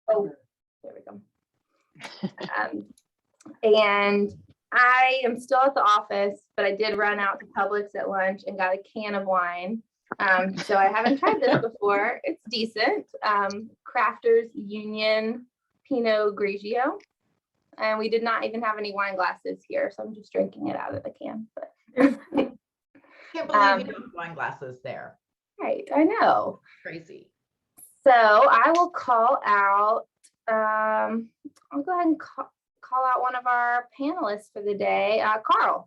Oh, there we go. And I am still at the office, but I did run out to Publix at lunch and got a can of wine. So I haven't tried this before. It's decent. Crafters Union Pinot Grigio. And we did not even have any wine glasses here, so I'm just drinking it out of the can. But Can't believe you have wine glasses there. Right, I know. Crazy. So I will call out, I'll go ahead and call out one of our panelists for the day, Karl.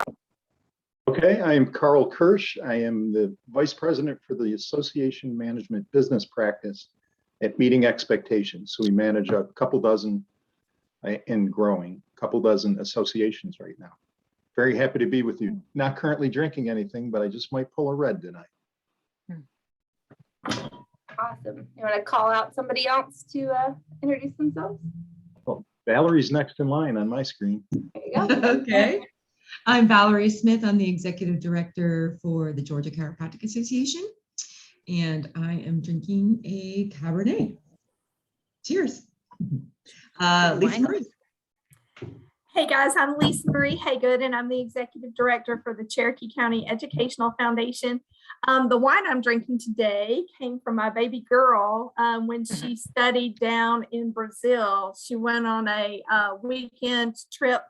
Okay, I am Karl Kirsch. I am the Vice President for the Association Management Business Practice at Meeting Expectations. So we manage a couple dozen and growing, couple dozen associations right now. Very happy to be with you. Not currently drinking anything, but I just might pull a red tonight. Awesome. You want to call out somebody else to introduce themselves? Well, Valerie's next in line on my screen. There you go. Okay. I'm Valerie Smith. I'm the Executive Director for the Georgia Chiropractic Association, and I am drinking a Cabernet. Cheers. Lisa Marie. Hey guys, I'm Lisa Marie Haygood, and I'm the Executive Director for the Cherokee County Educational Foundation. The wine I'm drinking today came from my baby girl when she studied down in Brazil. She went on a weekend trip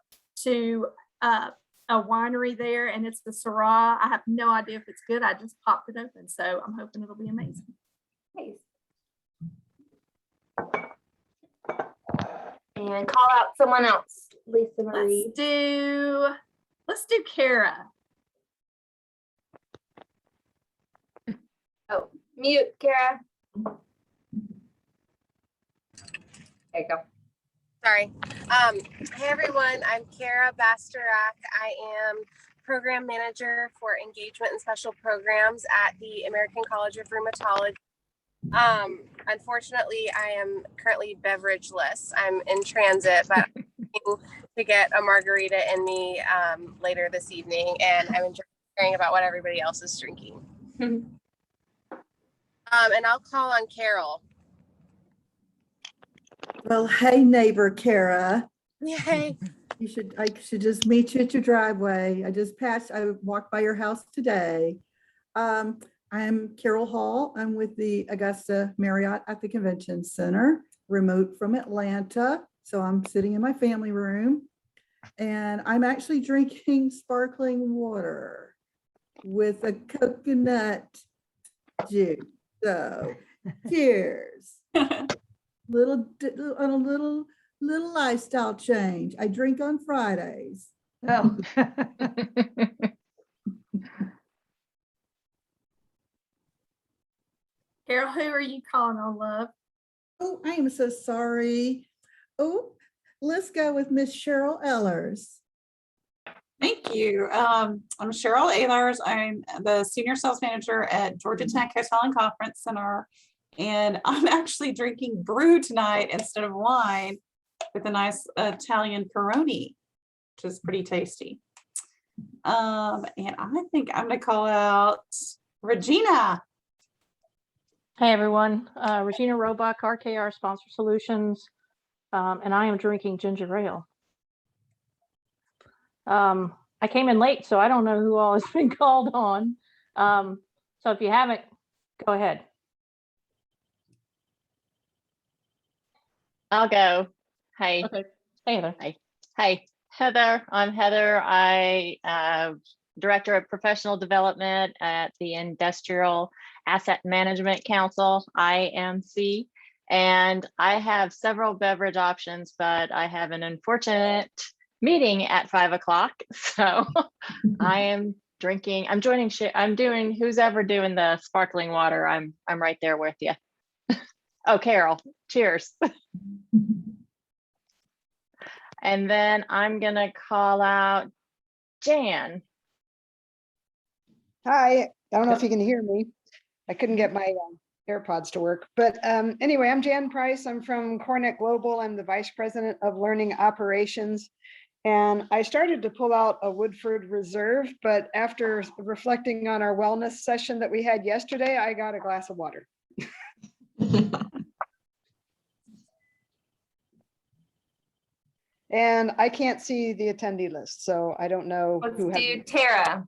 to a winery there, and it's the Syrah. I have no idea if it's good. I just popped it open, so I'm hoping it'll be amazing. Nice. And call out someone else, Lisa Marie. Let's do Kara. Oh, mute, Kara. There you go. Sorry. Hey everyone, I'm Kara Basterak. I am Program Manager for Engagement and Special Programs at the American College of Rheumatology. Unfortunately, I am currently beverageless. I'm in transit, but I'm looking to get a margarita in me later this evening, and I'm enjoying hearing about what everybody else is drinking. And I'll call on Carol. Well, hey, neighbor Kara. Yay. I should just meet you at your driveway. I walked by your house today. I'm Carol Hall. I'm with the Augusta Marriott at the Convention Center, remote from Atlanta. So I'm sitting in my family room, and I'm actually drinking sparkling water with a coconut juice. So cheers. Little lifestyle change. I drink on Fridays. Oh. Carol, who are you calling on, love? Oh, I am so sorry. Oh, let's go with Miss Sheryl Ehlers. Thank you. I'm Sheryl Ehlers. I'm the Senior Sales Manager at Georgia Tech Hotel and Conference Center. And I'm actually drinking brew tonight instead of wine with a nice Italian Peroni, which is pretty tasty. And I think I'm going to call out Regina. Hey everyone, Regina Roebuck, RKR Sponsor Solutions, and I am drinking ginger ale. I came in late, so I don't know who all has been called on. So if you haven't, go ahead. I'll go. Hi. Okay. Hey, Heather. Hi, Heather. I'm Heather. I Director of Professional Development at the Industrial Asset Management Council, IMC, and I have several beverage options, but I have an unfortunate meeting at 5 o'clock, so I am drinking. I'm doing. Who's ever doing the sparkling water? I'm right there with you. Oh, Carol. Cheers. And then I'm gonna call out Jan. Hi, I don't know if you can hear me. I couldn't get my AirPods to work, but anyway, I'm Jan Price. I'm from Cornet Global. I'm the Vice President of Learning Operations. And I started to pull out a Woodford Reserve, but after reflecting on our wellness session that we had yesterday, I got a glass of water. And I can't see the attendee list, so I don't know Let's who. do Tara.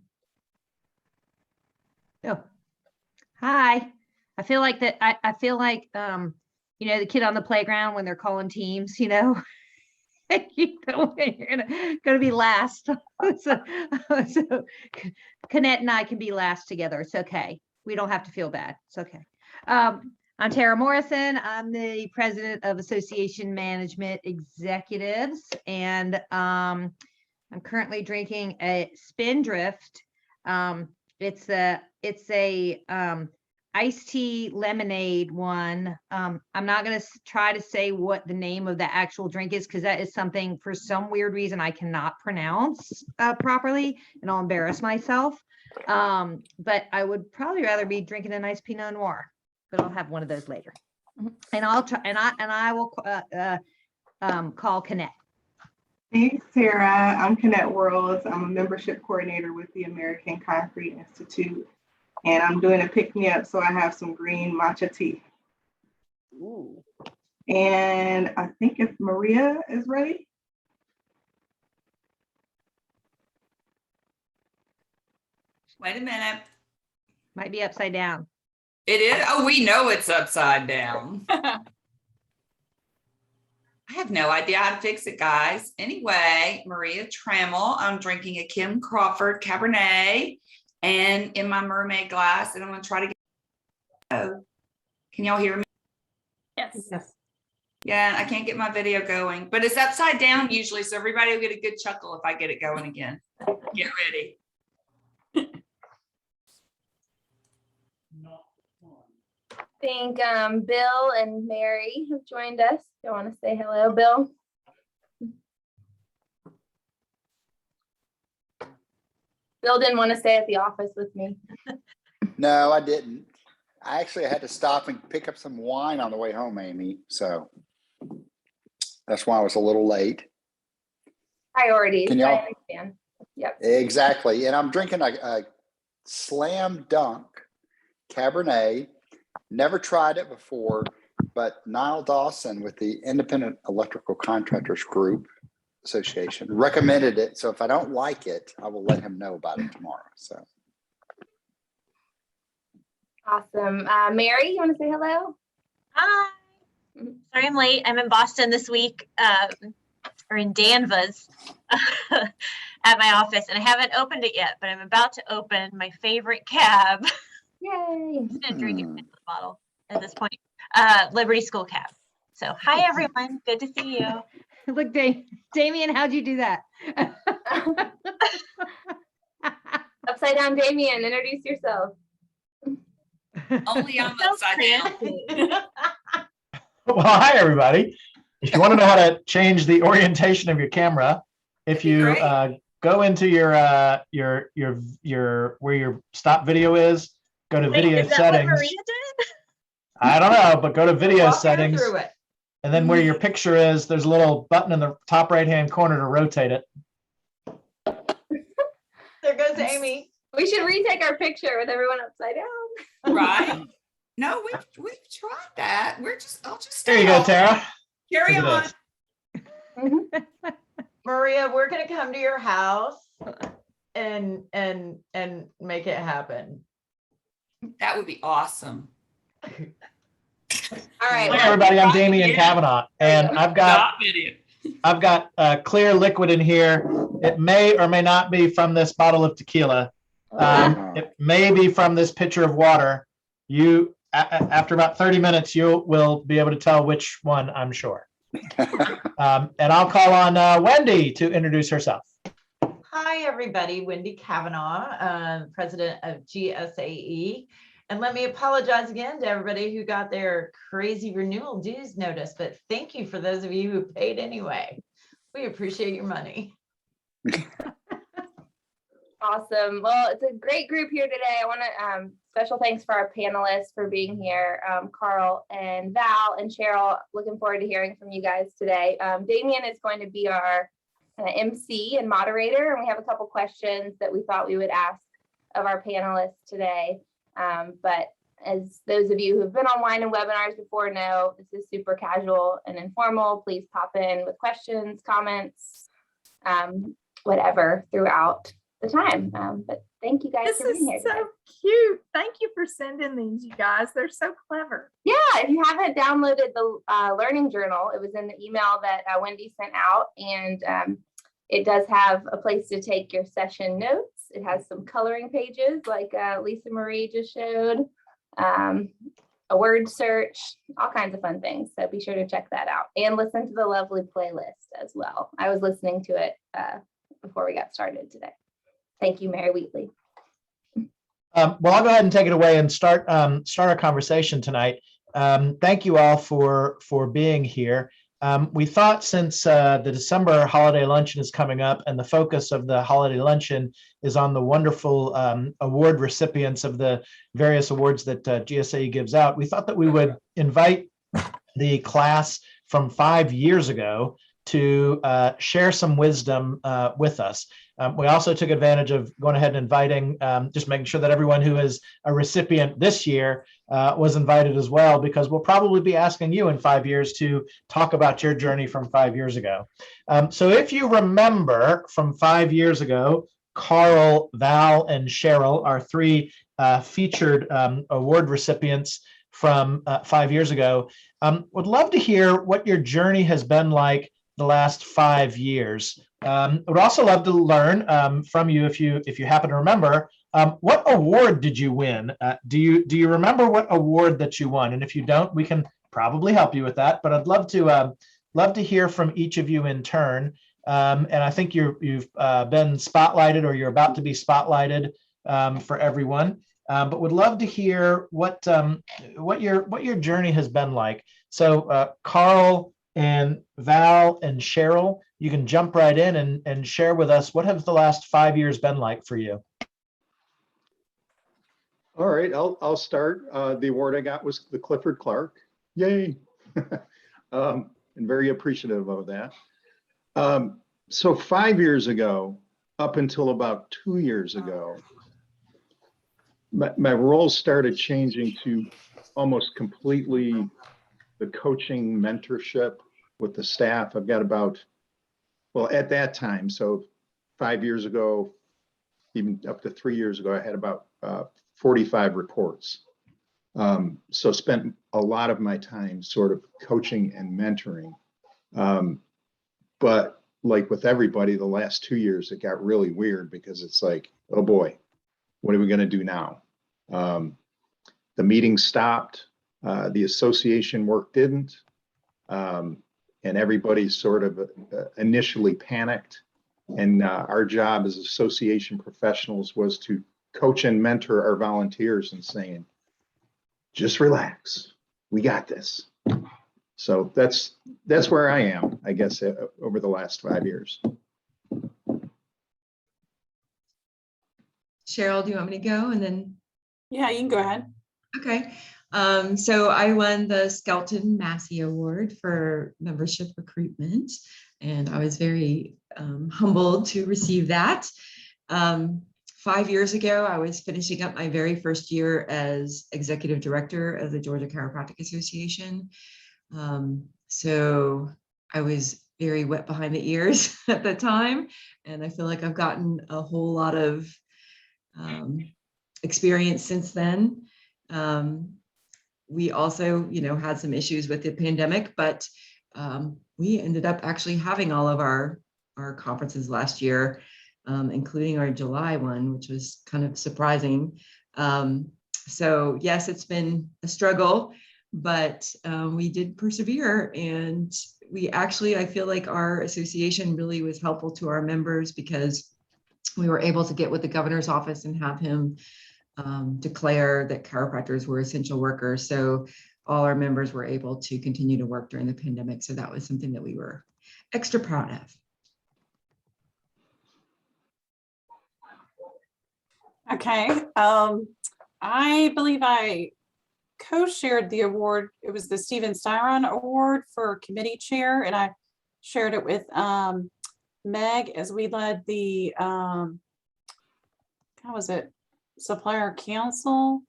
Oh, hi. I feel like that. I feel like, you know, the kid on the playground when they're calling teams, you know, you're gonna be last. so Canette and I can be last together. It's okay. We don't have to feel bad. It's okay. I'm Tara Morrison. I'm the president of Association Management Executives, and I'm currently drinking a Spindrift. It's a iced tea lemonade one. I'm not going to try to say what the name of the actual drink is, because that is something for some weird reason I cannot pronounce properly, and I'll embarrass myself. But I would probably rather be drinking a nice Pinot Noir, but I'll have one of those later. And I'll try, and I will call Canette. Thanks, Tara. I'm Canette Worlds. I'm a membership coordinator with the American Concrete Institute, and I'm doing a pick-me-up, so I have some green matcha tea. Ooh. And I think if Maria is ready. Wait a minute. Might be upside down. It is? Oh, we know it's upside down. I have no idea how to fix it, guys. Anyway, Maria Trammell. I'm drinking a Kim Crawford Cabernet and in my mermaid glass, and I'm going to try to get. Oh, can y'all hear me? Yes. Yeah, I can't get my video going, but it's upside down usually, so everybody will get a good chuckle if I get it going again. Get ready. I think Bill and Mary have joined us. You want to say hello, Bill? Bill didn't want to stay at the office with me. No, I didn't. I actually had to stop and pick up some wine on the way home, Amy. So that's why I was a little late. Priorities. Can y'all- I understand. Yep. Exactly. And I'm drinking a Slam Dunk Cabernet. Never tried it before, but Niall Dawson with the Independent Electrical Contractors Group Association recommended it. So if I don't like it, I will let him know about it tomorrow. So. Awesome. Mary, you want to say hello? Hi. Sorry I'm late. I'm in Boston this week, or in Danvers at my office, and I haven't opened it yet, but I'm about to open my favorite cab. Yay. I've been drinking the bottle at this point. Liberty School cab. So hi everyone, good to see you. Look, Damien, how'd you do that? Upside down Damien, introduce yourself. Only I'm upside down. Well, hi everybody. If you want to know how to change the orientation of your camera, if you go into your where your stop video is, go to video is that settings. what Maria did? I don't know, but go to video settings, Through it. and then where your picture is, there's a little button in the top right-hand corner to rotate it. There goes Amy. We should retake our picture with everyone upside down. Right? No, we've tried that. I'll just stay There you go, home. Tara. Carry Look at on. this. Maria, we're gonna come to your house and make it happen. That would be awesome. All right. Hi everybody, I'm Damian Kavanaugh, and I've got clear liquid in here. It may or may not be from this bottle of tequila. It may be from this pitcher of water. You, after about 30 minutes, you will be able to tell which one, I'm sure. And I'll call on Wendy to introduce herself. Hi, everybody. Wendy Kavanaugh, president of GSAE. And let me apologize again to everybody who got their crazy renewal dues notice, but thank you for those of you who paid anyway. We appreciate your money. Awesome. Well, it's a great group here today. I want to special thanks for our panelists for being here, Karl and Val and Sheryl. Looking forward to hearing from you guys today. Damien is going to be our MC and moderator, and we have a couple questions that we thought we would ask of our panelists today. But As those of you who've been on wine and webinars before know, this is super casual and informal. Please pop in with questions, comments, whatever throughout the time. But thank you guys This for is being here today. so cute. Thank you for sending these, you guys. They're so clever. Yeah, if you haven't downloaded the learning journal, it was in the email that Wendy sent out, and it does have a place to take your session notes. It has some coloring pages like Lisa Marie just showed, a word search, all kinds of fun things. So be sure to check that out and listen to the lovely playlist as well. I was listening to it before we got started today. Thank you, Mary Wheatley. Well, I'll go ahead and take it away and start our conversation tonight. Thank you all for being here. We thought since the December holiday luncheon is coming up and the focus of the holiday luncheon is on the wonderful award recipients of the various awards that GSAE gives out, we thought that we would invite the class from 5 years ago to share some wisdom with us. We also took advantage of going ahead and inviting, just making sure that everyone who is a recipient this year was invited as well, because we'll probably be asking you in 5 years to talk about your journey from 5 years ago. So if you remember from 5 years ago, Karl, Val, and Sheryl are three featured award recipients from 5 years ago. Would love to hear what your journey has been like the last 5 years. I would also love to learn from you, if you happen to remember, what award did you win? Do you remember what award that you won? And if you don't, we can probably help you with that. But I'd love to hear from each of you in turn. And I think you've been spotlighted, or you're about to be spotlighted for everyone. But would love to hear what your journey has been like. So Karl and Val and Sheryl, you can jump right in and share with us, what have the last 5 years been like for you? All right, I'll start. The award I got was the Clifford Clarke. Yay. And very appreciative of that. So 5 years ago, up until about 2 years ago, my role started changing to almost completely the coaching mentorship with the staff. I've got about, well, at that time, so 5 years ago, even up to 3 years ago, I had about 45 reports. So spent a lot of my time sort of coaching and mentoring. But like with everybody, the last 2 years, it got really weird, because it's like, oh boy, what are we going to do now? The meeting stopped. The association work didn't. And everybody sort of initially panicked. And our job as association professionals was to coach and mentor our volunteers and saying, just relax, we got this. So that's where I am, I guess, over the last 5 years. Sheryl, do you want me to go? And then, Yeah, you can go ahead. okay. So I won the Skelton Massey Award for membership recruitment, and I was very humbled to receive that. 5 years ago, I was finishing up my very first year as executive director of the Georgia Chiropractic Association. So I was very wet behind the ears at the time, and I feel like I've gotten a whole lot of experience since then. We also, had some issues with the pandemic, but we ended up actually having all of our conferences last year, including our July one, which was kind of surprising. So yes, it's been a struggle, but we did persevere. And we actually, I feel like our association really was helpful to our members, because we were able to get with the governor's office and have him declare that chiropractors were essential workers. So all our members were able to continue to work during the pandemic. So that was something that we were extra proud of. Okay. I believe I co-shared the award. It was the Styron Award for committee chair, and I shared it with Meg as we led the how was it? Supplier Council.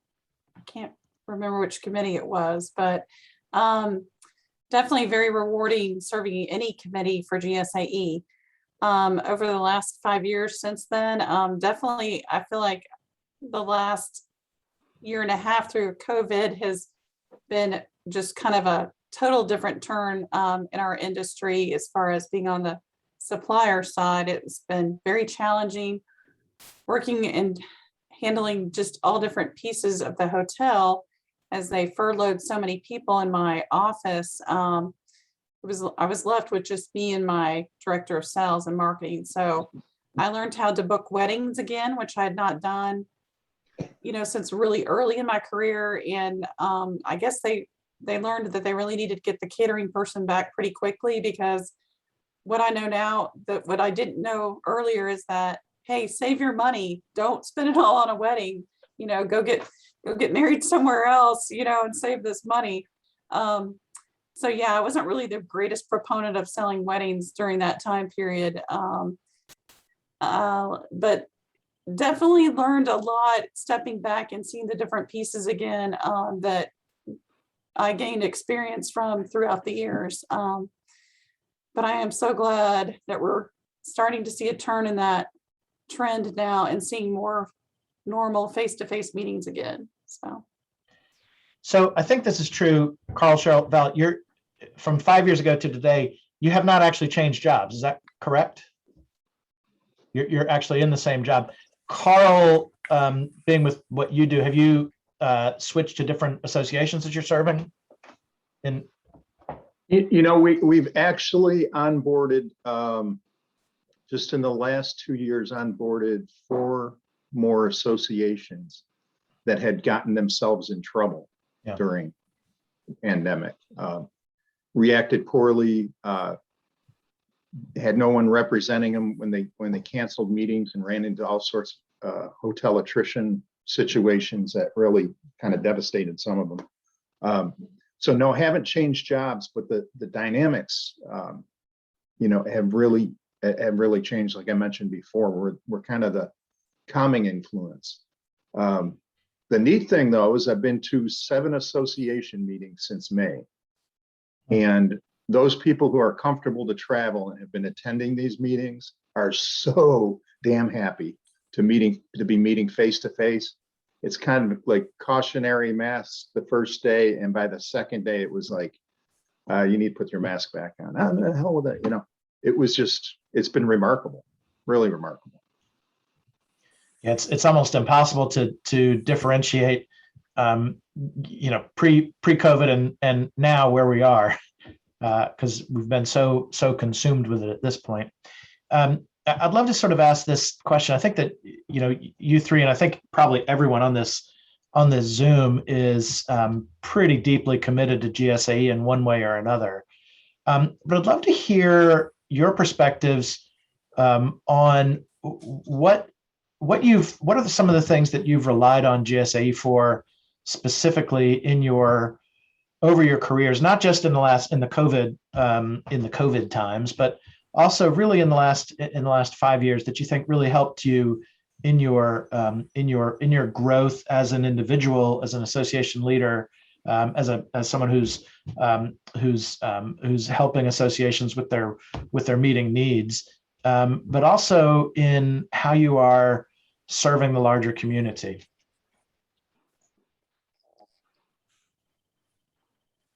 I can't remember which committee it was, but definitely very rewarding serving any committee for GSAE. Over the last 5 years since then, definitely, I feel like the last year and a half through COVID has been just kind of a total different turn in our industry as far as being on the supplier side. It's been very challenging working and handling just all different pieces of the hotel as they furloughed so many people in my office. I was left with just me and my director of sales and marketing. So I learned how to book weddings again, which I had not done, since really early in my career. And I guess they learned that they really needed to get the catering person back pretty quickly, because what I know now, that what I didn't know earlier is that, hey, save your money. Don't spend it all on a wedding. Go get married somewhere else, and save this money. So yeah, I wasn't really the greatest proponent of selling weddings during that time period. But definitely learned a lot stepping back and seeing the different pieces again that I gained experience from throughout the years. But I am so glad that we're starting to see a turn in that trend now and seeing more normal face-to-face meetings again. So I think this is true, Carl, Sheryl, Val, you're from 5 years ago to today, you have not actually changed jobs. Is that correct? You're actually in the same job. Carl, being with what you do, have you switched to different associations that you're serving? We've actually onboarded, just in the last 2 years, onboarded 4 more associations that had gotten themselves in trouble during the pandemic. Reacted poorly, had no one representing them when they canceled meetings and ran into all sorts of hotel attrition situations that really kind of devastated some of them. So no, haven't changed jobs, but the dynamics, have really changed. Like I mentioned before, we're kind of the calming influence. The neat thing though is I've been to 7 association meetings since May, and those people who are comfortable to travel and have been attending these meetings are so damn happy to be meeting face to face. It's kind of like cautionary masks the first day, and by the second day it was like, you need to put your mask back on. How the hell with that? It's been remarkable, really remarkable. Yeah, it's almost impossible to differentiate, pre-COVID and now where we are, because we've been so consumed with it at this point. I'd love to sort of ask this question. I think that you three, and I think probably everyone on this Zoom is pretty deeply committed to GSAE in one way or another. But I'd love to hear your perspectives on what are some of the things that you've relied on GSAE for specifically over your careers, not just in the COVID times, but also really in the last 5 years, that you think really helped you in your growth as an individual, as an association leader, as someone who's helping associations with their meeting needs, but also in how you are serving the larger community.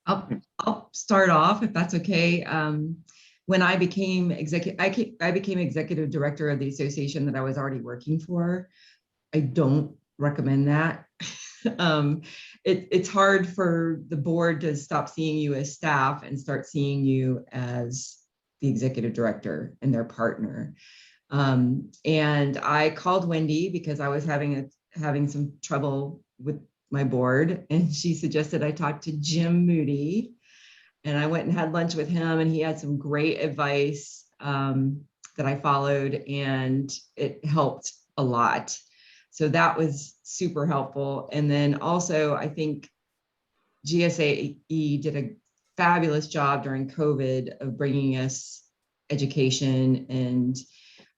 I'll start off, if that's okay. When I became executive director of the association that I was already working for. I don't recommend that. It's hard for the board to stop seeing you as staff and start seeing you as the executive director and their partner. And I called Wendy because I was having some trouble with my board, and she suggested I talk to Jim Moody. And I went and had lunch with him, and he had some great advice that I followed, and it helped a lot. So that was super helpful. And then also, I think GSAE did a fabulous job during COVID of bringing us education and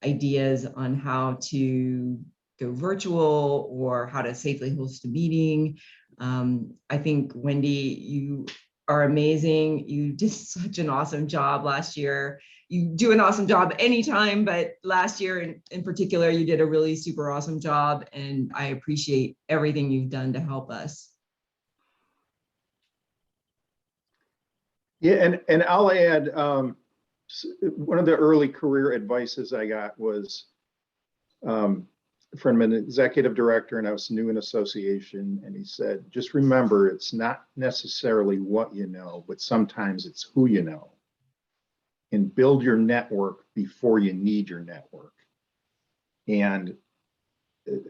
ideas on how to go virtual or how to safely host a meeting. I think, Wendy, you are amazing. You did such an awesome job last year. You do an awesome job anytime, but last year in particular, you did a really super awesome job, and I appreciate everything you've done to help us. Yeah, and I'll add, one of the early career advices I got was from an executive director, and I was new in association, and he said, just remember, it's not necessarily what you know, but sometimes it's who you know. And build your network before you need your network. And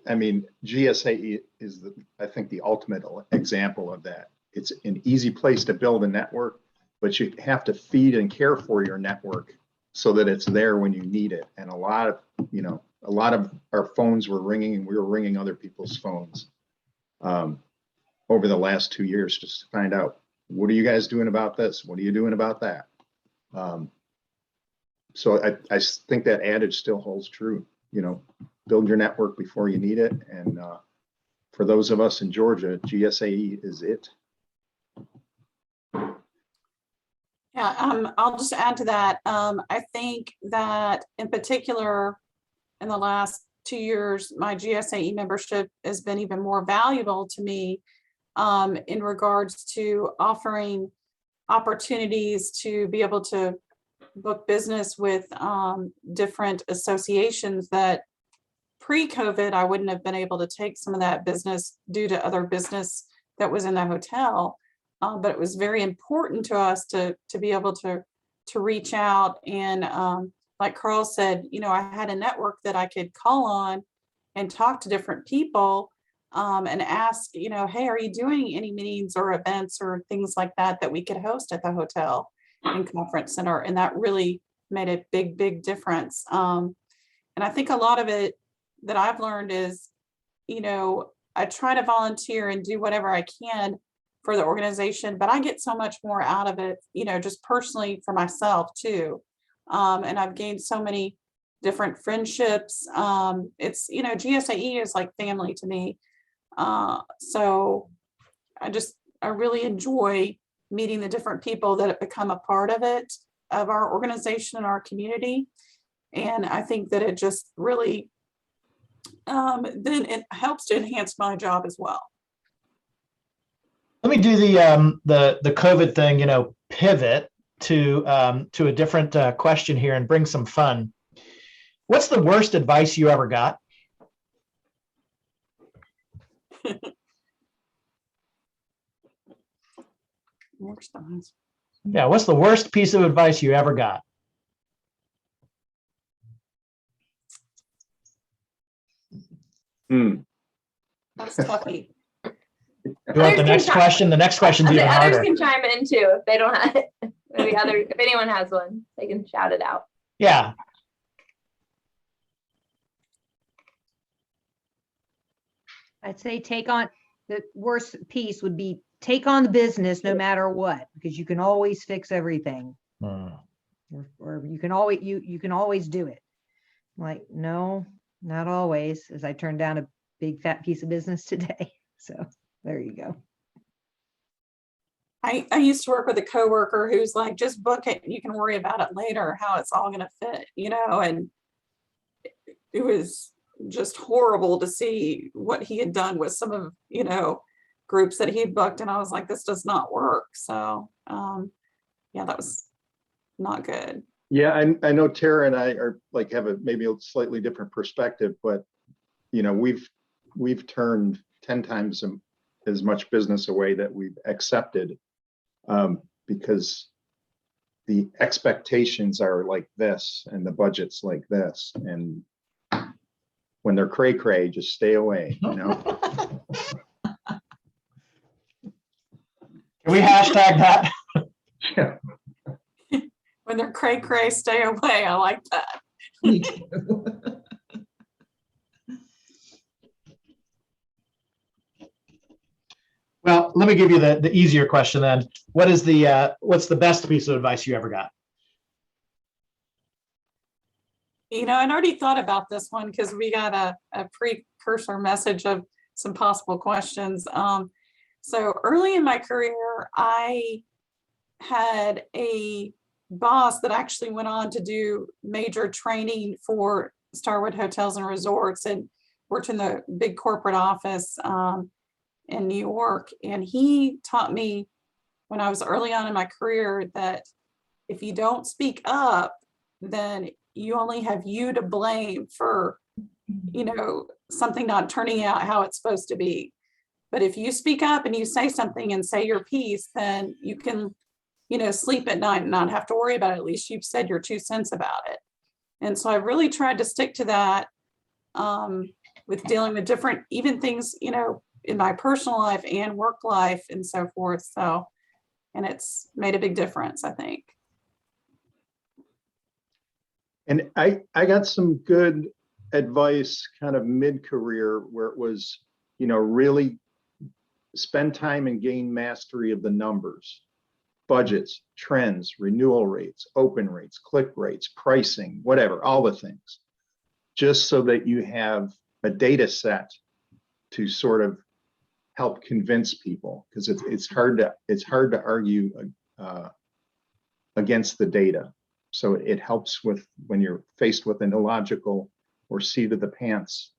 I mean, GSAE is, I think, the ultimate example of that. It's an easy place to build a network, but you have to feed and care for your network so that it's there when you need it. And a lot of our phones were ringing, and we were ringing other people's phones over the last 2 years just to find out, what are you guys doing about this? What are you doing about that? So I think that adage still holds true. Build your network before you need it. And for those of us in Georgia, GSAE is it. Yeah, I'll just add to that. I think that in particular, in the last 2 years, my GSAE membership has been even more valuable to me in regards to offering opportunities to be able to book business with different associations that pre-COVID, I wouldn't have been able to take some of that business due to other business that was in the hotel. But it was very important to us to be able to reach out. And like Karl said, I had a network that I could call on and talk to different people and ask, hey, are you doing any meetings or events or things like that that we could host at the hotel and conference center? And that really made a big, big difference. And I think a lot of it that I've learned is, I try to volunteer and do whatever I can for the organization, but I get so much more out of it, just personally for myself too. And I've gained so many different friendships. It's, GSAE is like family to me. So I really enjoy meeting the different people that have become a part of it, of our organization and our community. And I think that it just really, then it helps to enhance my job as well. Let me do the COVID thing, pivot to a different question here and bring some fun. What's the worst advice you ever got? Yeah, what's the worst piece of advice you ever got? That's toughy. You want the next question? The next question's even harder. Others can chime in too if they don't have if anyone has one, they can shout it out. Yeah. I'd say the worst piece would be take on the business no matter what, because you can always fix everything. Or you can always do it. Like, no, not always, as I turned down a big fat piece of business today. So there you go. I used to work with a coworker who's like, just book it and you can worry about it later, how it's all going to fit, and it was just horrible to see what he had done with some of, groups that he had booked. And I was like, this does not work. So yeah, that was not good. Yeah, I know Tara and I are have maybe a slightly different perspective, but we've turned 10 times as much business away that we've accepted because the expectations are like this and the budget's like this, and when they're cray, just stay away. Can we hashtag that? Yeah. When they're cray, stay away. I like that. Me too. Well, let me give you the easier question then. What's the best piece of advice you ever got? I'd already thought about this one because we got a precursor message of some possible questions. So early in my career, I had a boss that actually went on to do major training for Starwood Hotels and Resorts and worked in the big corporate office in New York. And he taught me when I was early on in my career that if you don't speak up, then you only have you to blame for, something not turning out how it's supposed to be. But if you speak up and you say something and say your piece, then you can, sleep at night and not have to worry about it. At least you've said your 2 cents about it. And so I really tried to stick to that with dealing with different, even things, in my personal life and work life and so forth. So, and it's made a big difference, I think. And I got some good advice kind of mid-career where it was, really spend time and gain mastery of the numbers, budgets, trends, renewal rates, open rates, click rates, pricing, whatever, all the things, just so that you have a data set to sort of help convince people, because it's hard to argue against the data. So it helps with when you're faced with an illogical or seat of the pants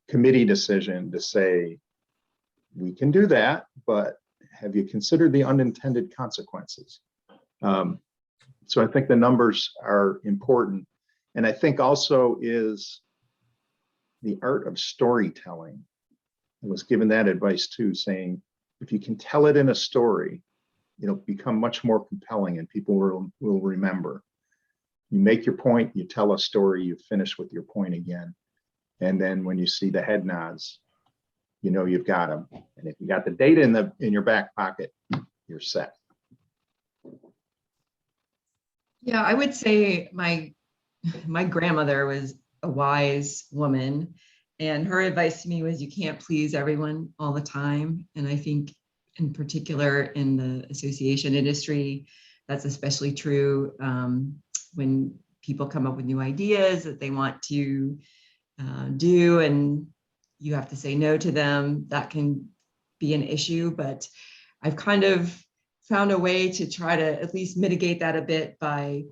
committee decision to say, we can do that, but have you considered the unintended consequences? So I think the numbers are important. And I think also is the art of storytelling. I was given that advice too, saying, if you can tell it in a story, it'll become much more compelling and people will remember. You make your point, you tell a story, you finish with your point again. And then when you see the head nods, you've got them. And if you got the data in your back pocket, you're set. Yeah, I would say my grandmother was a wise woman, and her advice to me was you can't please everyone all the time. And I think in particular in the association industry, that's especially true when people come up with new ideas that they want to do, and you have to say no to them. That can be an issue, but I've kind of found a way to try to at least mitigate that a bit by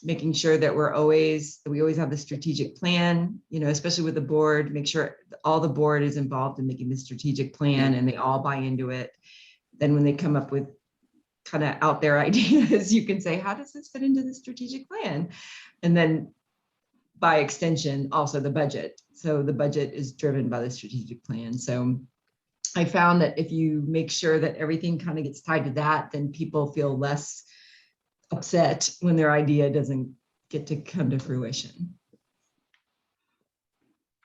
making sure that we always have the strategic plan, especially with the board, make sure all the board is involved in making the strategic plan and they all buy into it. Then when they come up with kind of out there ideas, you can say, how does this fit into the strategic plan? And then by extension, also the budget. So the budget is driven by the strategic plan. So I found that if you make sure that everything kind of gets tied to that, then people feel less upset when their idea doesn't get to come to fruition.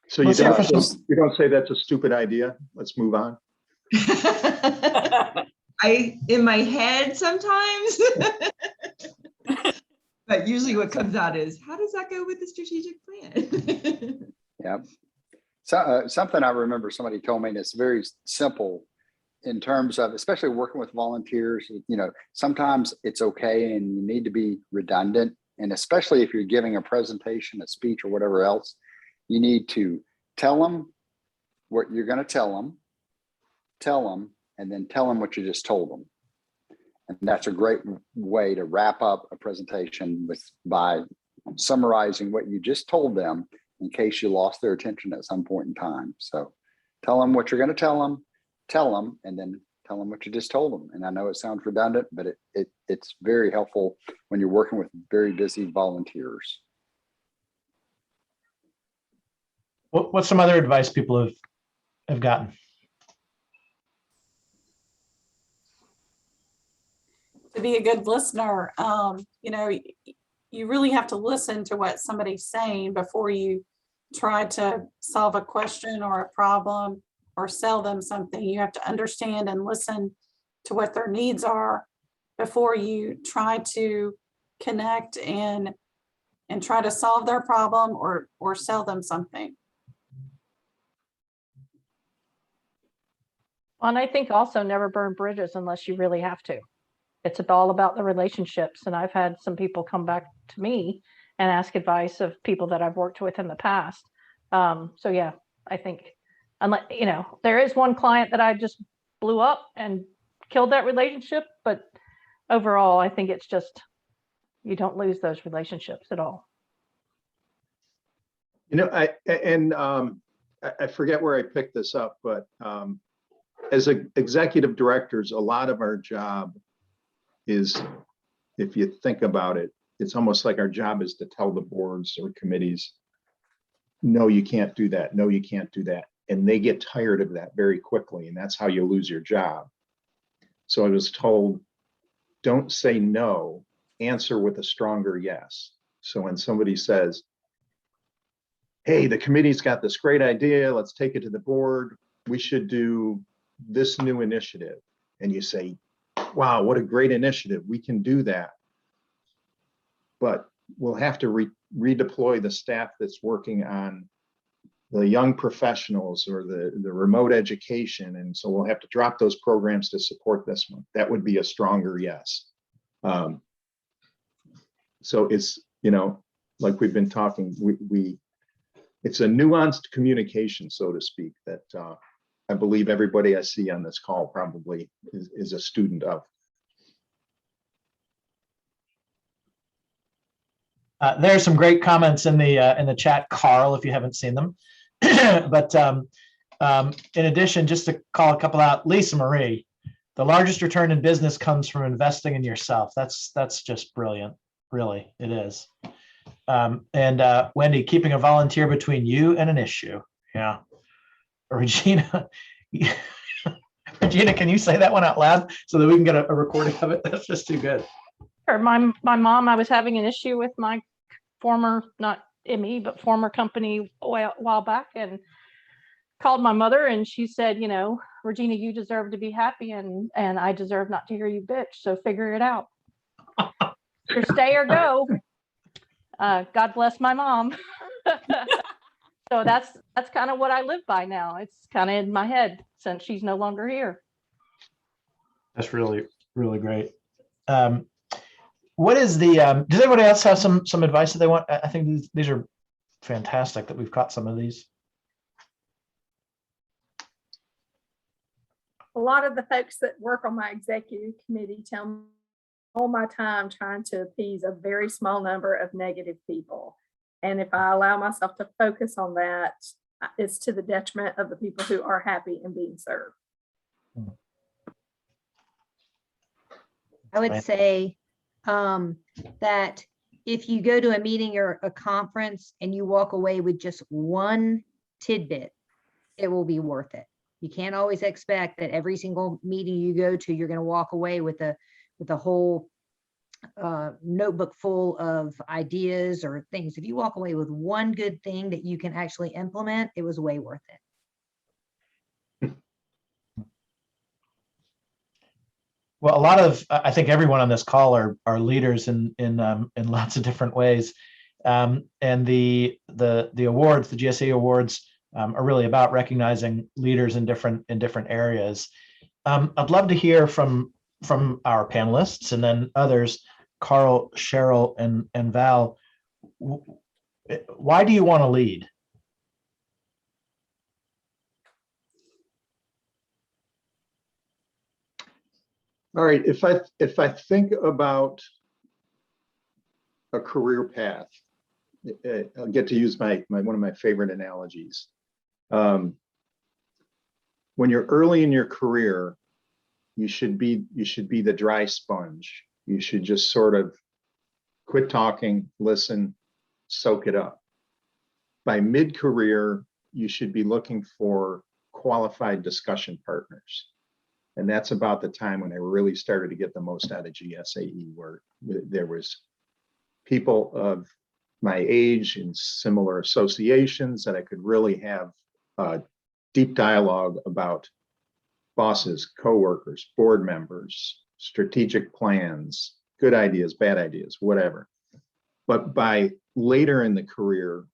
So you don't say that's a stupid idea. Let's move on. In my head sometimes, but usually what comes out is, how does that go with the strategic plan? Yeah. So something I remember somebody told me, and it's very simple in terms of, especially working with volunteers, sometimes it's okay and you need to be redundant. And especially if you're giving a presentation, a speech, or whatever else, you need to tell them what you're going to tell them, and then tell them what you just told them. And that's a great way to wrap up a presentation by summarizing what you just told them in case you lost their attention at some point in time. So tell them what you're going to tell them, and then tell them what you just told them. And I know it sounds redundant, but it's very helpful when you're working with very busy volunteers. What's some other advice people have gotten? To be a good listener, you really have to listen to what somebody's saying before you try to solve a question or a problem or sell them something. You have to understand and listen to what their needs are before you try to connect and try to solve their problem or sell them something. And I think also never burn bridges unless you really have to. It's all about the relationships. And I've had some people come back to me and ask advice of people that I've worked with in the past. So yeah, I think, unless, you know, there is one client that I just blew up and killed that relationship, but overall, I think it's just, you don't lose those relationships at all. You know, I forget where I picked this up, but as executive directors, a lot of our job is, if you think about it, it's almost like our job is to tell the boards or committees, no, you can't do that. No, you can't do that. And they get tired of that very quickly. And that's how you lose your job. So I was told, don't say no, answer with a stronger yes. So when somebody says, hey, the committee's got this great idea, let's take it to the board, we should do this new initiative. And you say, wow, what a great initiative, we can do that. But we'll have to redeploy the staff that's working on the young professionals or the remote education. And so we'll have to drop those programs to support this one. That would be a stronger yes. So it's, you know, like we've been talking, it's a nuanced communication, so to speak, that I believe everybody I see on this call probably is a student of. There's some great comments in the chat, Carl, if you haven't seen them. But in addition, just to call a couple out, Lisa Marie, the largest return in business comes from investing in yourself. That's just brilliant, really, it is. And Wendy, keeping a volunteer between you and an issue. Yeah. Regina, Regina, can you say that one out loud so that we can get a recording of it? That's just too good. Sure. My mom, I was having an issue with my former, not me, but former company a while back, and called my mother, and she said, you know, Regina, you deserve to be happy, and I deserve not to hear you bitch. So figure it out. Either stay or go. God bless my mom. So that's kind of what I live by now. It's kind of in my head since she's no longer here. That's really, really great. What is the, does anybody else have some advice that they want? I think these are fantastic that we've caught some of these. A lot of the folks that work on my executive committee tell me all my time trying to appease a very small number of negative people. And if I allow myself to focus on that, it's to the detriment of the people who are happy and being served. I would say that if you go to a meeting or a conference and you walk away with just one tidbit, it will be worth it. You can't always expect that every single meeting you go to, you're going to walk away with a whole notebook full of ideas or things. If you walk away with one good thing that you can actually implement, it was way worth it. Well, a lot of, I think everyone on this call are leaders in lots of different ways. And the awards, the GSAE awards, are really about recognizing leaders in different areas. I'd love to hear from our panelists and then others, Karl, Sheryl, and Val. Why do you want to lead? All right, if I think about a career path, I'll get to use one of my favorite analogies. When you're early in your career, you should be the dry sponge. You should just sort of quit talking, listen, soak it up. By mid-career, you should be looking for qualified discussion partners. And that's about the time when I really started to get the most out of GSAE, where there was people of my age in similar associations that I could really have a deep dialogue about bosses, coworkers, board members, strategic plans, good ideas, bad ideas, whatever. But by later in the career,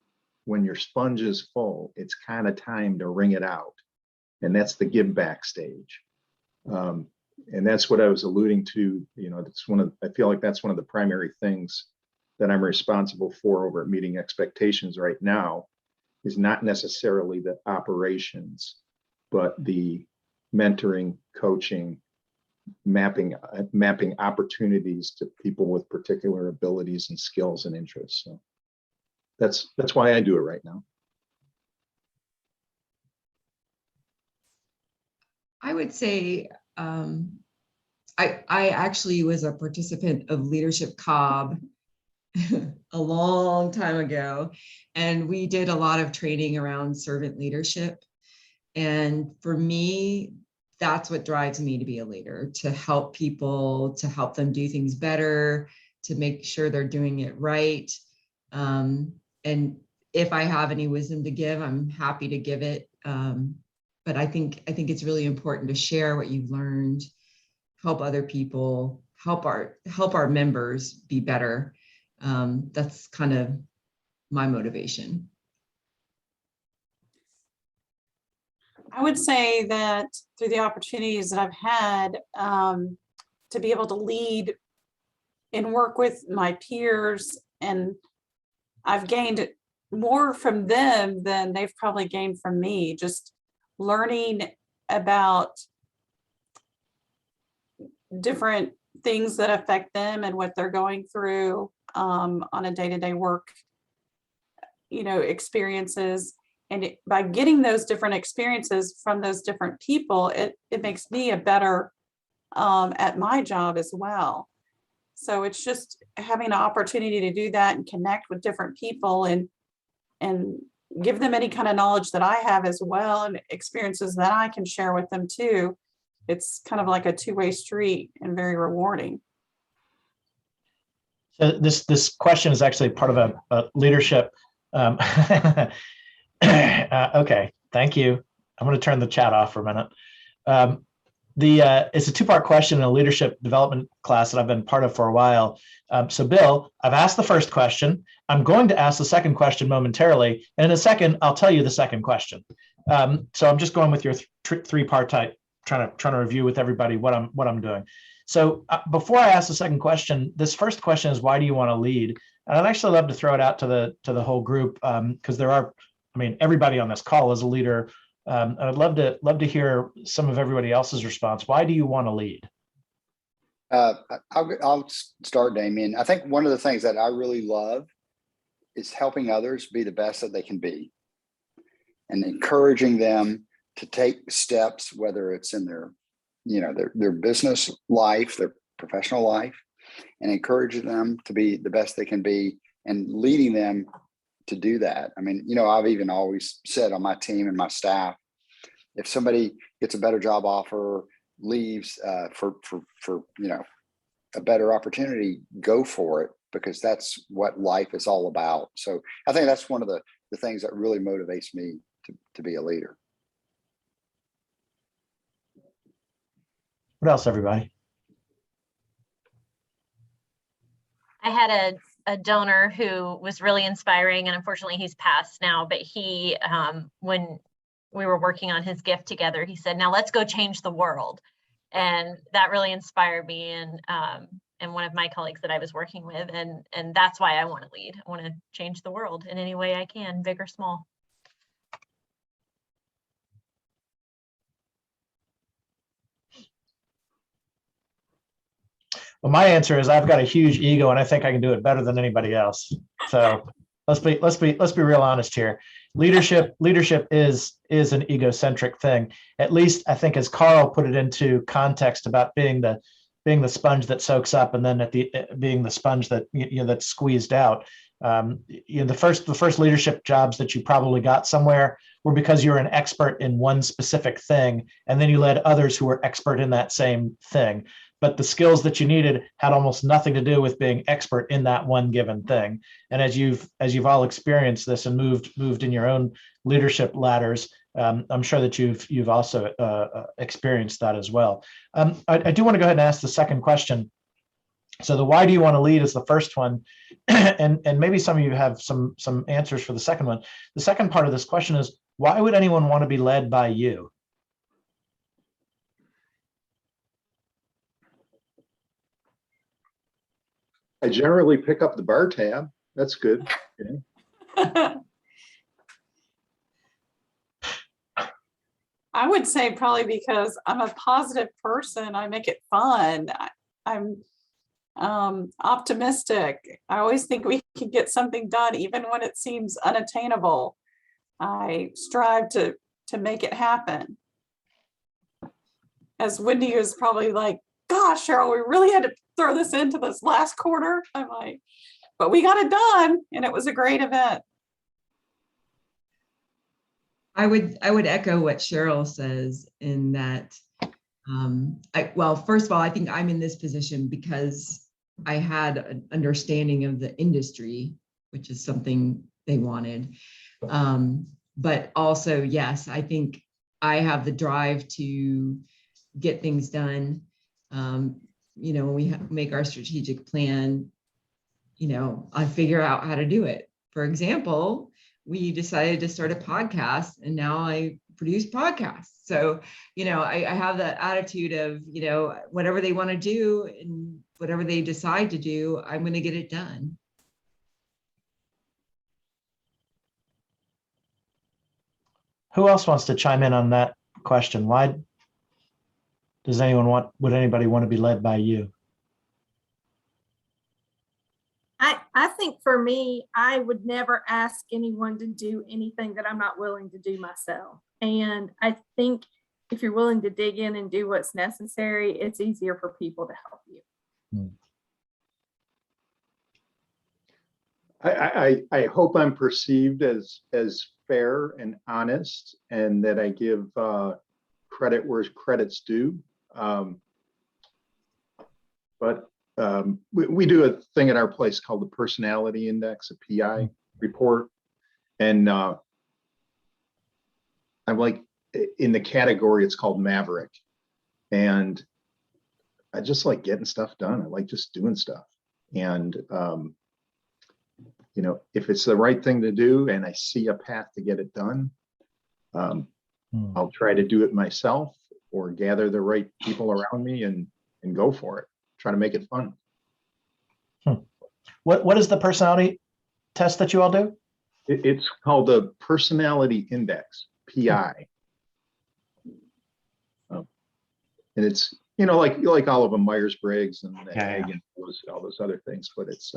when your sponge is full, it's kind of time to wring it out. And that's the give back stage. And that's what I was alluding to. You know, I feel like that's one of the primary things that I'm responsible for over at Meeting Expectations right now is not necessarily the operations, but the mentoring, coaching, mapping opportunities to people with particular abilities and skills and interests. So that's why I do it right now. I would say I actually was a participant of Leadership Cobb a long time ago, and we did a lot of training around servant leadership. And for me, that's what drives me to be a leader, to help people, to help them do things better, to make sure they're doing it right. And if I have any wisdom to give, I'm happy to give it. But I think it's really important to share what you've learned, help other people, help our members be better. That's kind of my motivation. I would say that through the opportunities that I've had to be able to lead and work with my peers, and I've gained more from them than they've probably gained from me, just learning about different things that affect them and what they're going through on a day-to-day work, experiences. And by getting those different experiences from those different people, it makes me a better at my job as well. So it's just having an opportunity to do that and connect with different people and give them any kind of knowledge that I have as well, and experiences that I can share with them too. It's kind of like a two-way street and very rewarding. So this question is actually part of a leadership. Okay, thank you. I'm going to turn the chat off for a minute. It's a two-part question in a leadership development class that I've been part of for a while. So Bill, I've asked the first question. I'm going to ask the second question momentarily, and in a second, I'll tell you the second question. So I'm just going with your three-part type, trying to review with everybody what I'm doing. So before I ask the second question, this first question is, why do you want to lead? And I'd actually love to throw it out to the whole group, because everybody on this call is a leader. And I'd love to hear some of everybody else's response. Why do you want to lead? I'll start, Damien. I think one of the things that I really love is helping others be the best that they can be, and encouraging them to take steps, whether it's in their business life, their professional life, and encouraging them to be the best they can be and leading them to do that. I've even always said on my team and my staff, if somebody gets a better job offer, leaves for a better opportunity, go for it, because that's what life is all about. So I think that's one of the things that really motivates me to be a leader. What else, everybody? I had a donor who was really inspiring, and unfortunately he's passed now, but he, when we were working on his gift together, he said, now let's go change the world. And that really inspired me and one of my colleagues that I was working with. And that's why I want to lead. I want to change the world in any way I can, big or small. Well, my answer is I've got a huge ego, and I think I can do it better than anybody else. So let's be real honest here. Leadership is an egocentric thing. At least I think, as Karl put it into context about being the sponge that soaks up, and then being the sponge that that's squeezed out. The first leadership jobs that you probably got somewhere were because you were an expert in one specific thing, and then you led others who were expert in that same thing. But the skills that you needed had almost nothing to do with being expert in that one given thing. And as you've all experienced this and moved in your own leadership ladders, I'm sure that you've also experienced that as well. I do want to go ahead and ask the second question. So the why do you want to lead is the first one, and maybe some of you have some answers for the second one. The second part of this question is, why would anyone want to be led by you? I generally pick up the bar tab. That's good. Yeah. I would say probably because I'm a positive person. I make it fun. I'm optimistic. I always think we can get something done, even when it seems unattainable. I strive to make it happen. As Wendy is probably like, gosh, Cheryl, we really had to throw this into this last quarter. I'm like, but we got it done, and it was a great event. I would echo what Cheryl says in that, well, first of all, I think I'm in this position because I had an understanding of the industry, which is something they wanted. But also, yes, I think I have the drive to get things done. You know, when we make our strategic plan, you know, I figure out how to do it. For example, we decided to start a podcast and now I produce podcasts. So, you know, I have that attitude of, you know, whatever they want to do and whatever they decide to do, I'm going to get it done. Who else wants to chime in on that question? Why does would anybody want to be led by you? I think for me, I would never ask anyone to do anything that I'm not willing to do myself. And I think if you're willing to dig in and do what's necessary, it's easier for people to help you. I hope I'm perceived as fair and honest, and that I give credit where credit's due. But we do a thing at our place called the Personality Index, a PI report, and I'm like in the category it's called Maverick, and I just like getting stuff done. I like just doing stuff, and you know, if it's the right thing to do and I see a path to get it done, I'll try to do it myself or gather the right people around me and go for it. Try to make it fun. What is the personality test that you all do? It's called the Personality Index, PI. And it's, you know, like all of them, Myers-Briggs and the Egg and all those other things, but it's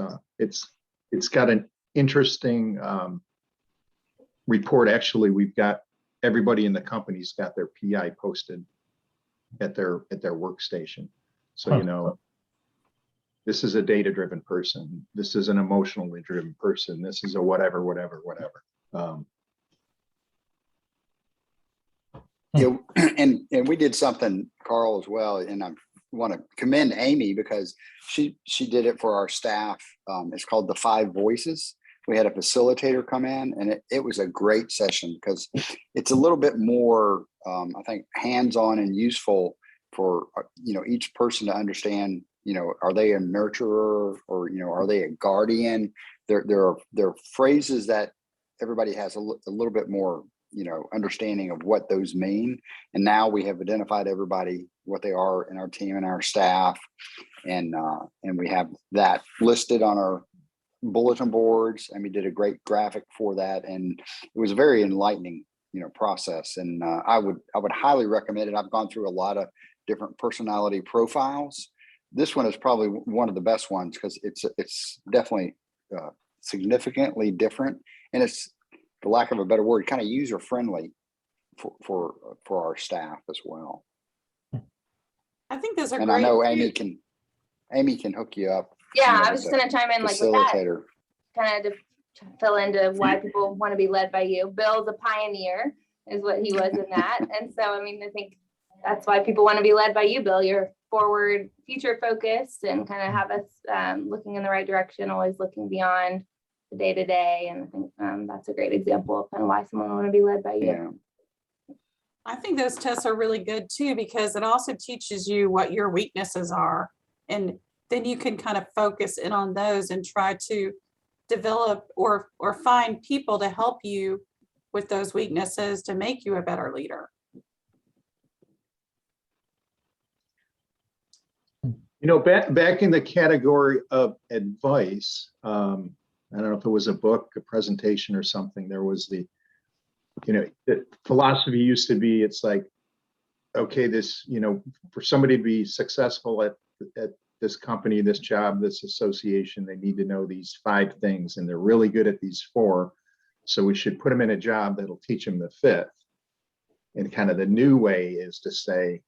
got an interesting report. Actually, we've got everybody in the company's got their PI posted at their workstation. So, you know, this is a data-driven person. This is an emotionally driven person. This is a whatever. Yeah, and we did something, Carl, as well, and I want to commend Amy because she did it for our staff. It's called the 5 Voices. We had a facilitator come in, and it was a great session because it's a little bit more, I think, hands-on and useful for you know, each person to understand. You know, are they a nurturer, or you know, are they a guardian? There are phrases that everybody has a little bit more, you know, understanding of what those mean. And now we have identified everybody what they are in our team and our staff, and we have that listed on our bulletin boards, and we did a great graphic for that, and it was a very enlightening, you know, process. And I would highly recommend it. I've gone through a lot of different personality profiles. This one is probably one of the best ones because it's definitely significantly different, and it's, for lack of a better word, kind of user friendly for our staff as well. I think those are and great. I know Amy can hook you up. Yeah, you know, I was just going to chime in like with that, kind of to fill into why people want to be led by you. Bill's a pioneer, is what he was in that, and so I mean, I think that's why people want to be led by you, Bill. You're forward, future focused, and kind of have us looking in the right direction, always looking beyond the day to day. And I think that's a great example of kind of why someone would want to be led by you. Yeah. I think those tests are really good too, because it also teaches you what your weaknesses are. And then you can kind of focus in on those and try to develop or find people to help you with those weaknesses to make you a better leader. You know, back in the category of advice, I don't know if it was a book, a presentation or something, there was the philosophy used to be, it's like, okay, this, for somebody to be successful at this company, this job, this association, they need to know these 5 things, and they're really good at these 4. So we should put them in a job that'll teach them the 5th. And kind of the new way is to say,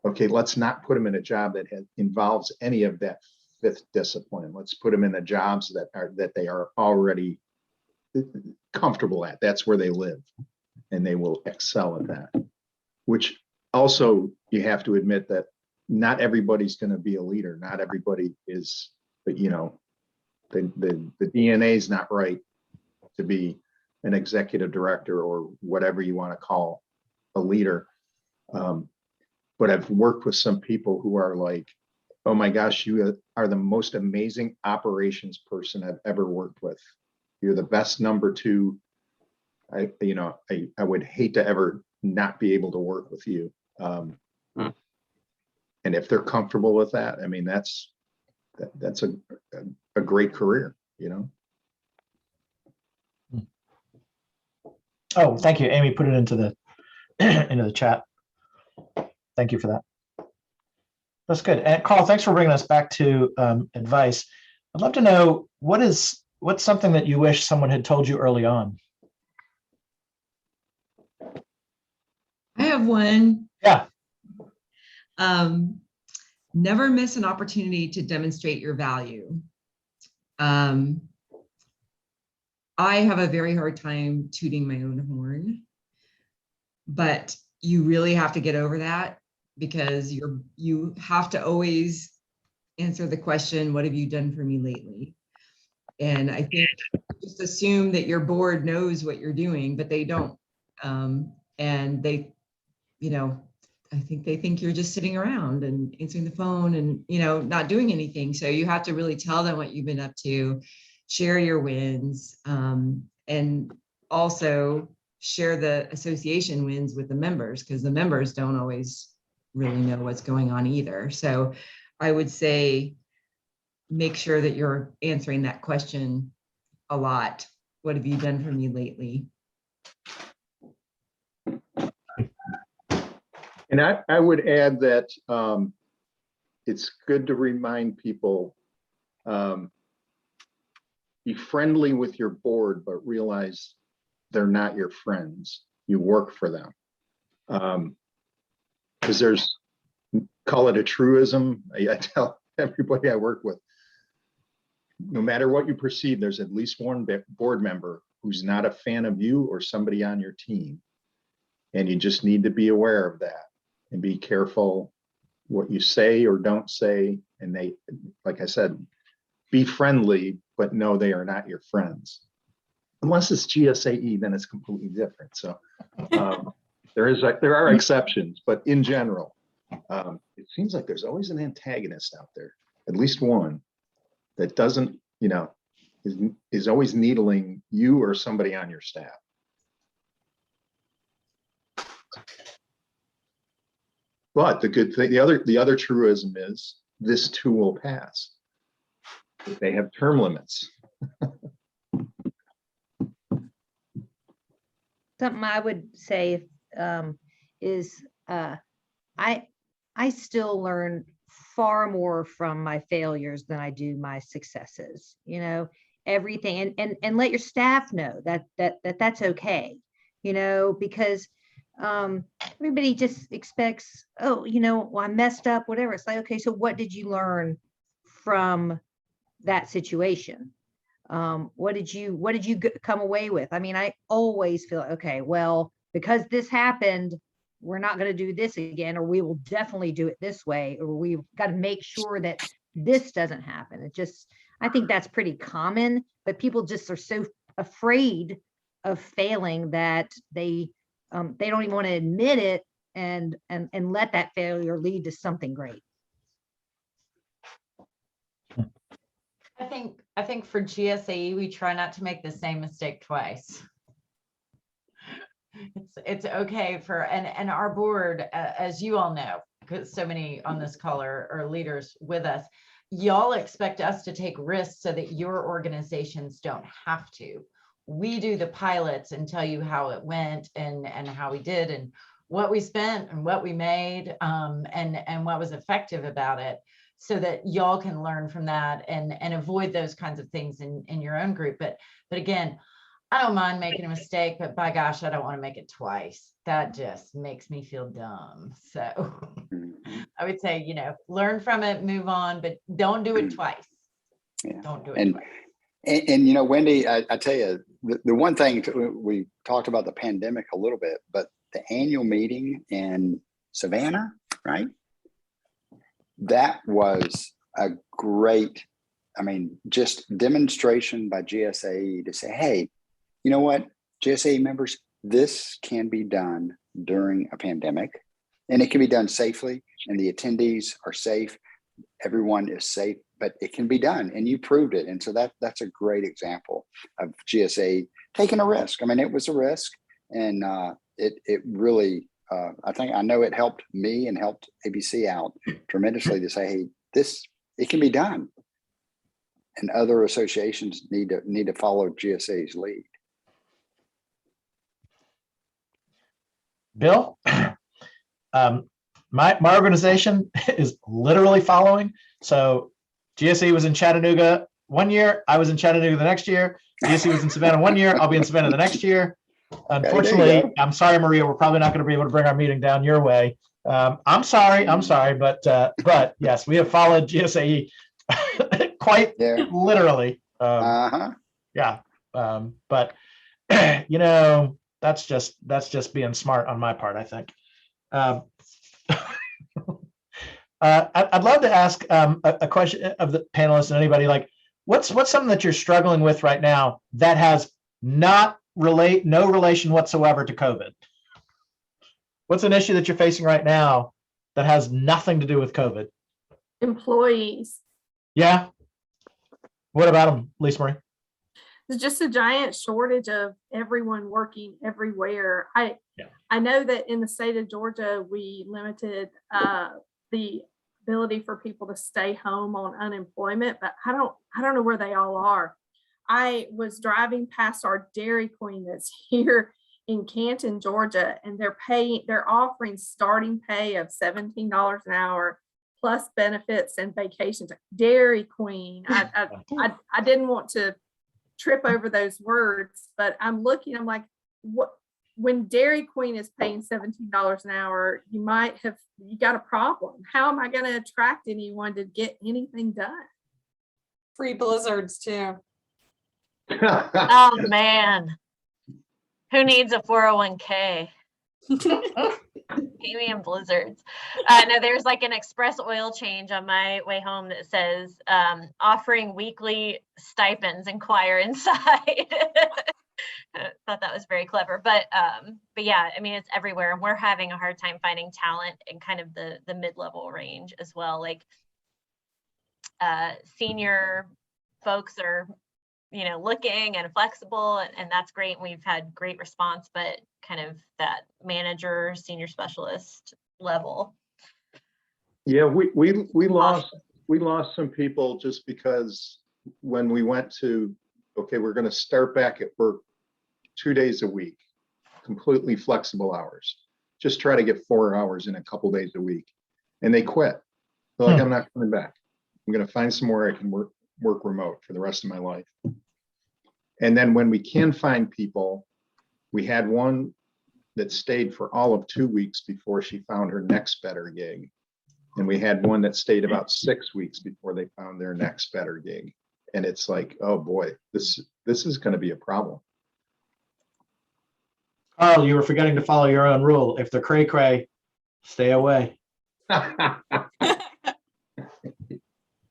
okay, let's not put them in a job that involves any of that 5th discipline. Let's put them in the jobs that they are already comfortable at. That's where they live, and they will excel at that. Which also, you have to admit that not everybody's going to be a leader. Not everybody is, but the DNA is not right to be an executive director or whatever you want to call a leader. But I've worked with some people who are like, oh my gosh, you are the most amazing operations person I've ever worked with. You're the best number 2. I would hate to ever not be able to work with you. And if they're comfortable with that, I mean, that's a great career, Oh, thank you, Amy. Put it into the chat. Thank you for that. That's good. And Carl, thanks for bringing us back to advice. I'd love to know what's something that you wish someone had told you early on. I have one. Yeah. Never miss an opportunity to demonstrate your value. I have a very hard time tooting my own horn, but you really have to get over that, because you have to always answer the question, what have you done for me lately? And I think just assume that your board knows what you're doing, but they don't. And they, I think they think you're just sitting around and answering the phone and, not doing anything. So you have to really tell them what you've been up to, share your wins, and also share the association wins with the members, because the members don't always really know what's going on either. So I would say, make sure that you're answering that question a lot. What have you done for me lately? And I would add that it's good to remind people, be friendly with your board, but realize they're not your friends. You work for them. Because there's, call it a truism. I tell everybody I work with, no matter what you perceive, there's at least one board member who's not a fan of you or somebody on your team. And you just need to be aware of that and be careful what you say or don't say. And they, like I said, be friendly, but know they are not your friends. Unless it's GSAE, then it's completely different. So there are exceptions, but in general, it seems like there's always an antagonist out there, at least one that doesn't, is always needling you or somebody on your staff. But the good thing, the other truism is this too will pass. They have term limits. Something I would say is I still learn far more from my failures than I do my successes. Everything, and let your staff know that's okay. Because everybody just expects, oh, well, I messed up, whatever. It's like, okay, so what did you learn from that situation? What did you come away with? I mean, I always feel, okay, well, because this happened, we're not going to do this again, or we will definitely do it this way, or we've got to make sure that this doesn't happen. I think that's pretty common, but people just are so afraid of failing that they don't even want to admit it and let that failure lead to something great. I think for GSAE, we try not to make the same mistake twice. It's okay and our board, as you all know, because so many on this call are leaders with us. Y'all expect us to take risks so that your organizations don't have to. We do the pilots and tell you how it went and how we did and what we spent and what we made and what was effective about it, so that y'all can learn from that and avoid those kinds of things in your own group. But again, I don't mind making a mistake, but by gosh, I don't want to make it twice. That just makes me feel dumb. So I would say, learn from it, move on, but don't do it twice. Yeah. Don't do it twice. And Wendy, I tell you, the one thing we talked about the pandemic a little bit, but the annual meeting in Savannah, right? That was a great, just demonstration by GSAE to say, hey, you know what, GSAE members, this can be done during a pandemic, and it can be done safely, and the attendees are safe. Everyone is safe, but it can be done, and you proved it. And so that's a great example of GSAE taking a risk. It was a risk, and it really, I know it helped me and helped ABC out tremendously to say, hey, it can be done. And other associations need to follow GSA's lead. Bill, my organization is literally following. So GSAE was in Chattanooga one year. I was in Chattanooga the next year. GSAE was in Savannah one year. I'll be in Savannah the next year. Unfortunately, I'm sorry, Maria, we're probably not going to be able to bring our meeting down your way. I'm sorry, but yes, we have followed GSAE quite literally. Yeah. But that's just being smart on my part, I think. I'd love to ask a question of the panelists and anybody, like, what's something that you're struggling with right now that has no relation whatsoever to COVID? What's an issue that you're facing right now that has nothing to do with COVID? Employees. Yeah. What about them, Lisa Marie? There's just a giant shortage of everyone working everywhere. I know that in the state of Georgia, we limited the ability for people to stay home on unemployment, but I don't know where they all are. I was driving past our Dairy Queen that's here in Canton, Georgia, and they're offering starting pay of $17 an hour plus benefits and vacations. Dairy Queen. I didn't want to trip over those words, but I'm like, what? When Dairy Queen is paying $17 an hour, you got a problem. How am I going to attract anyone to get anything done? Free blizzards too. Oh man, who needs a 401k? Amy and blizzards. No, there's like an express oil change on my way home that says offering weekly stipends, inquire inside. I thought that was very clever, but yeah, it's everywhere, and we're having a hard time finding talent in kind of the mid-level range as well. Like senior folks are looking and flexible, and that's great. And we've had great response, but kind of that manager, senior specialist level. Yeah, we lost some people just because when we went to, okay, we're going to start back at work 2 days a week, completely flexible hours. Just try to get 4 hours in a couple days a week, and they quit. They're like, I'm not coming back. I'm going to find somewhere I can work remote for the rest of my life. And then when we can find people, we had one that stayed for all of 2 weeks before she found her next better gig. And we had one that stayed about 6 weeks before they found their next better gig. And it's like, oh boy, this is going to be a problem. Karl, you were forgetting to follow your own rule. If they're cray-cray, stay away.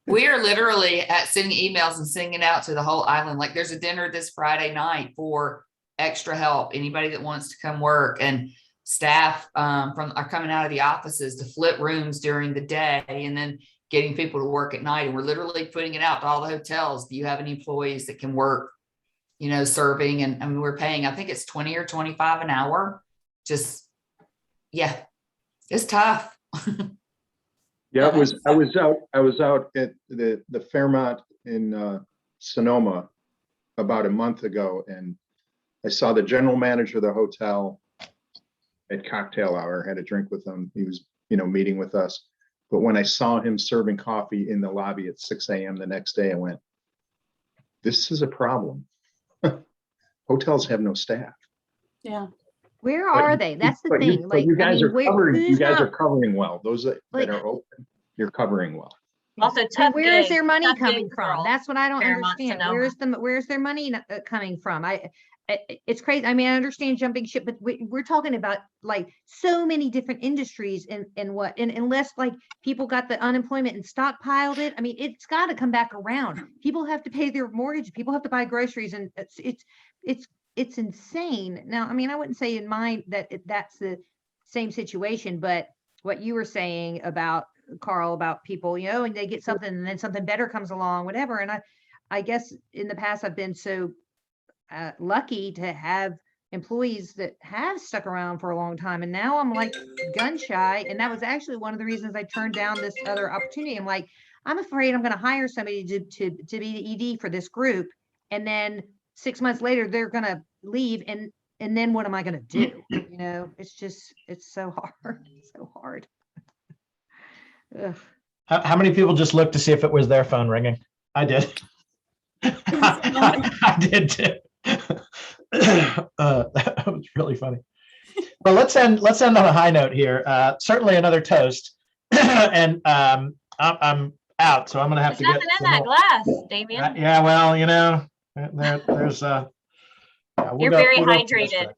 We are literally sending emails and sending it out to the whole island. Like, there's a dinner this Friday night for extra help. Anybody that wants to come work, and staff are coming out of the offices to flip rooms during the day and then getting people to work at night. And we're literally putting it out to all the hotels. Do you have any employees that can work, serving? And we're paying, I think it's 20 or 25 an hour. Just, yeah, it's tough. Yeah, I was out at the Fairmont in Sonoma about a month ago, and I saw the general manager of the hotel at cocktail hour, had a drink with him. He was, meeting with us. But when I saw him serving coffee in the lobby at 6 a.m. the next day, I went, this is a problem. Hotels have no staff. Yeah. Where are they? That's the thing. You guys are covering. You guys are not- covering well. Those that Like- are open, you're covering well. Also, And tough where is gig, their money tough coming gig from? girl. That's what I don't Fairmont, understand. Sonoma. Where's their money coming from? It's crazy. I mean, I understand jumping ship, but we're talking about like so many different industries and unless like people got the unemployment and stockpiled it. I mean, it's got to come back around. People have to pay their mortgage. People have to buy groceries, and it's insane. Now, I mean, I wouldn't say in mind that that's the same situation, but what you were saying about Carl, about people, and they get something and then something better comes along, whatever. And I guess in the past, I've been so lucky to have employees that have stuck around for a long time. And now I'm like gun shy. And that was actually one of the reasons I turned down this other opportunity. I'm like, I'm afraid I'm going to hire somebody to be the ED for this group. And then 6 months later, they're going to leave. And then what am I going to do? It's so hard. So hard. Ugh. How many people just looked to see if it was their phone ringing? I did. I did too. That was really funny. Well, let's end on a high note here. Certainly another toast. And I'm out, so I'm gonna have There's to get nothing in that glass, Damien. yeah, well, there's You're very hydrated.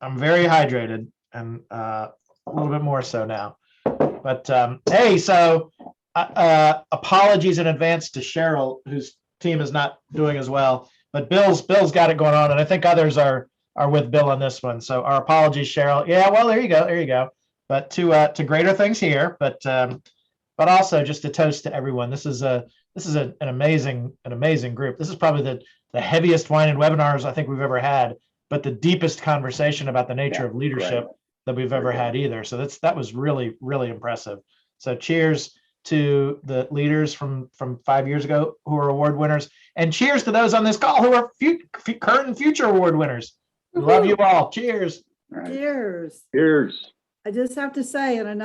I'm very hydrated, and a little bit more so now. But hey, so apologies in advance to Sheryl, whose team is not doing as well. But Bill's got it going on, and I think others are with Bill on this one. So our apologies, Sheryl. Yeah, well, there you go. But to greater things here. But also just a toast to everyone. This is an amazing group. This is probably the heaviest wine and webinars I think we've ever had, but the deepest conversation about the nature of leadership that we've ever had either. So that was really, really impressive. So cheers to the leaders from 5 years ago who are award winners, and cheers to those on this call who are current and future award winners. We love you all. Cheers. Cheers. Cheers. I just have to say, and I know